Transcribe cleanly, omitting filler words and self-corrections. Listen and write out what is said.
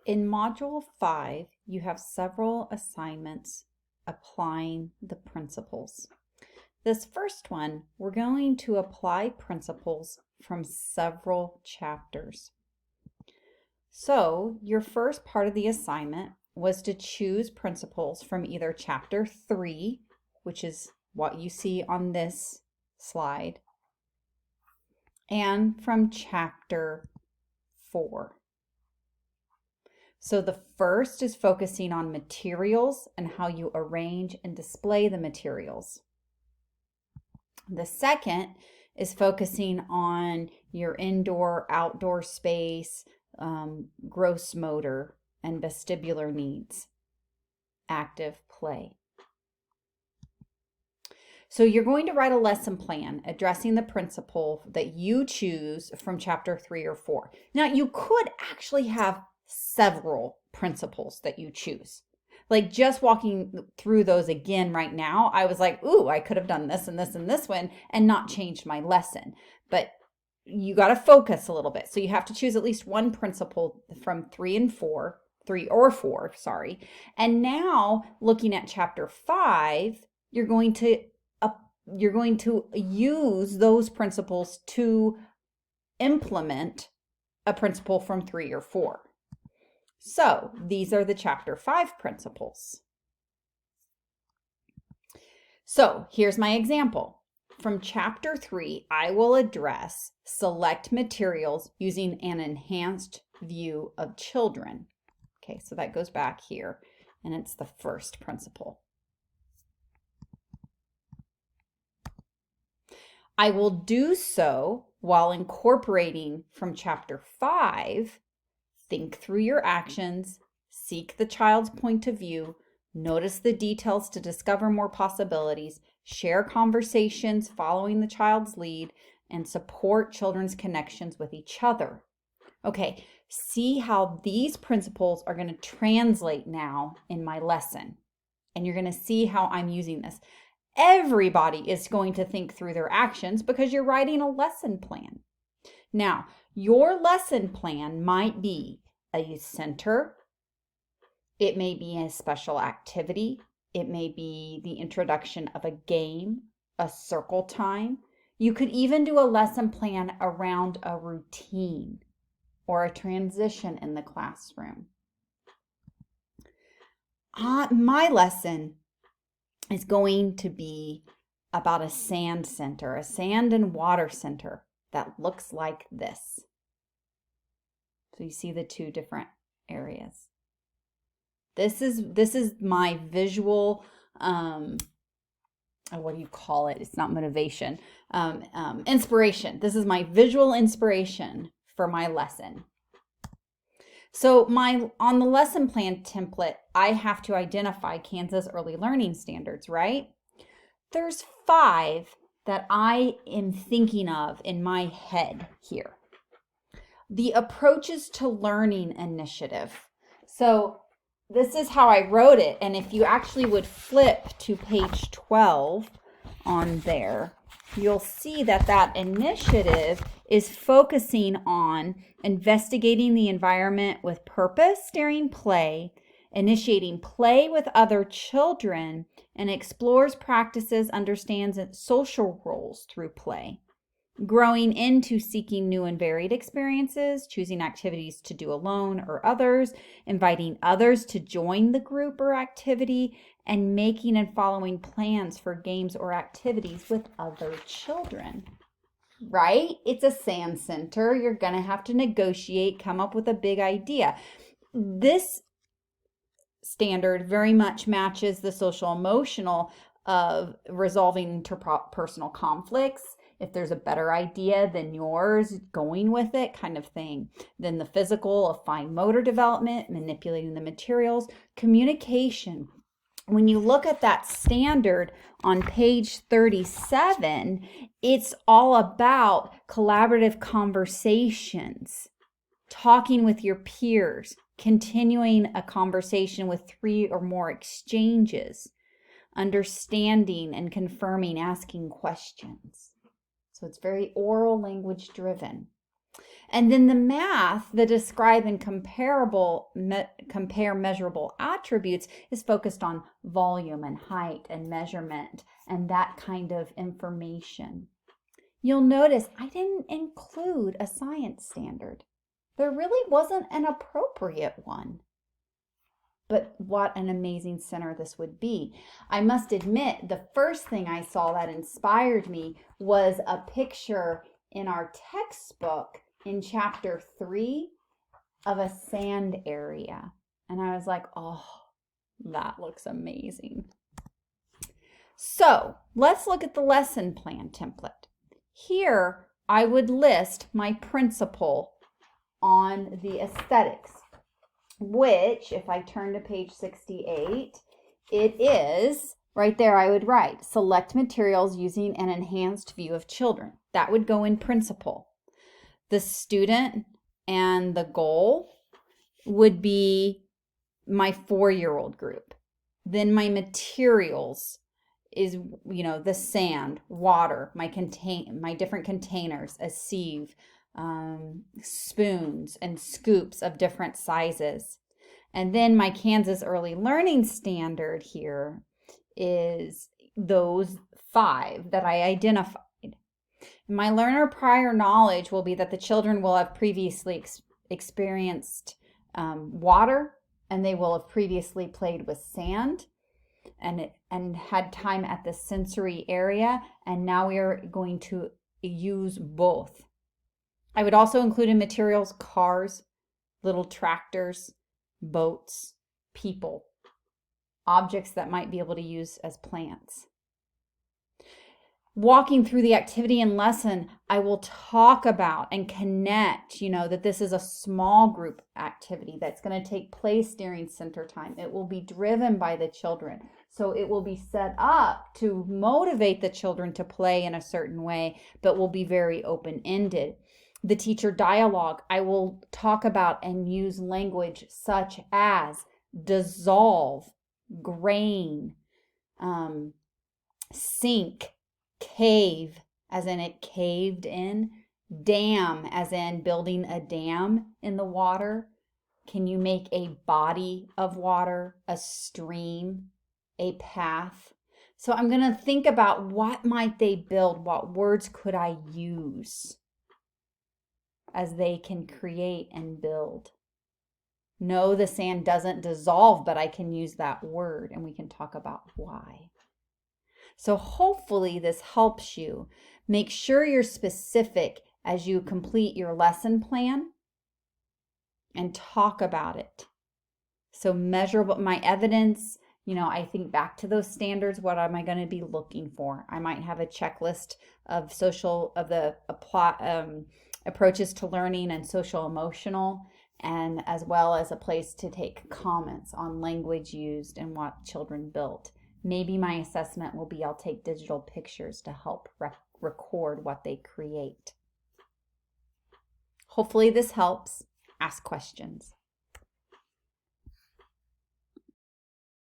In Module 5, you have several assignments applying the principles. This first one, we're going to apply principles from several chapters. So, your first part of the assignment was to choose principles from either Chapter 3, which is what you see on this slide, and from Chapter 4. So the first is focusing on materials and how you arrange and display the materials. The second is focusing on your indoor-outdoor space, gross motor, and vestibular needs, active play. So you're going to write a lesson plan addressing the principle that you choose from Chapter 3 or 4. Now, you could actually have several principles that you choose. Like just walking through those again right now, I was like, ooh, I could have done this and this and this one and not changed my lesson. But you got to focus a little bit. So you have to choose at least one principle from 3 or 4, sorry. And now looking at Chapter 5, you're going to use those principles to implement a principle from 3 or 4. So these are the Chapter 5 principles. So here's my example. From Chapter 3, I will address select materials using an enhanced view of children. Okay, so that goes back here, and it's the first principle. I will do so while incorporating from Chapter 5, think through your actions, seek the child's point of view, notice the details to discover more possibilities, share conversations following the child's lead, and support children's connections with each other. Okay, see how these principles are going to translate now in my lesson. And you're going to see how I'm using this. Everybody is going to think through their actions because you're writing a lesson plan. Now, your lesson plan might be a center, it may be a special activity, it may be the introduction of a game, a circle time. You could even do a lesson plan around a routine or a transition in the classroom. My lesson is going to be about a sand center, a sand and water center that looks like this. So you see the two different areas. This is my visual, what do you call it? It's not motivation, inspiration. This is my visual inspiration for my lesson. So on the lesson plan template, I have to identify Kansas Early Learning Standards, right? There's 5 that I am thinking of in my head here. The Approaches to Learning Initiative. So this is how I wrote it. And if you actually would flip to page 12 on there, you'll see that that initiative is focusing on investigating the environment with purpose during play, initiating play with other children, and explores practices, understands social roles through play. Growing into seeking new and varied experiences, choosing activities to do alone or others, inviting others to join the group or activity, and making and following plans for games or activities with other children. Right? It's a sand center. You're going to have to negotiate, come up with a big idea. This standard very much matches the social emotional of resolving interpersonal conflicts. If there's a better idea than yours, going with it kind of thing. Then the physical of fine motor development, manipulating the materials, communication. When you look at that standard on page 37, it's all about collaborative conversations, talking with your peers, continuing a conversation with 3 or more exchanges, understanding and confirming, asking questions. So it's very oral language driven. And then the math, the describe and compare measurable attributes, is focused on volume and height and measurement and that kind of information. You'll notice I didn't include a science standard. There really wasn't an appropriate one. But what an amazing center this would be. I must admit, the first thing I saw that inspired me was a picture in our textbook in chapter 3 of a sand area. And I was like, oh, that looks amazing. So let's look at the lesson plan template. Here, I would list my principle on the aesthetics, which, if I turn to page 68, it is, right there I would write, select materials using an enhanced view of children. That would go in principle. The student and the goal would be my 4-year-old group. Then my materials is, the sand, water, my different containers, a sieve, spoons and scoops of different sizes. And then my Kansas Early Learning Standard here is those 5 that I identified. My learner prior knowledge will be that the children will have previously experienced water, and they will have previously played with sand and had time at the sensory area, and now we are going to use both. I would also include in materials cars, little tractors, boats, people, objects that might be able to use as plants. Walking through the activity and lesson, I will talk about and connect, that this is a small group activity that's going to take place during center time. It will be driven by the children. So it will be set up to motivate the children to play in a certain way, but will be very open-ended. The teacher dialogue, I will talk about and use language such as dissolve, grain, sink, cave, as in it caved in, dam, as in building a dam in the water. Can you make a body of water, a stream, a path? So I'm going to think about what might they build, what words could I use as they can create and build. No, the sand doesn't dissolve, but I can use that word and we can talk about why. So hopefully this helps you. Make sure you're specific as you complete your lesson plan and talk about it. So measurable, my evidence, I think back to those standards. What am I going to be looking for? I might have a checklist of approaches to learning and social emotional, and as well as a place to take comments on language used and what children built. Maybe my assessment will be I'll take digital pictures to help record what they create. Hopefully this helps. Ask questions.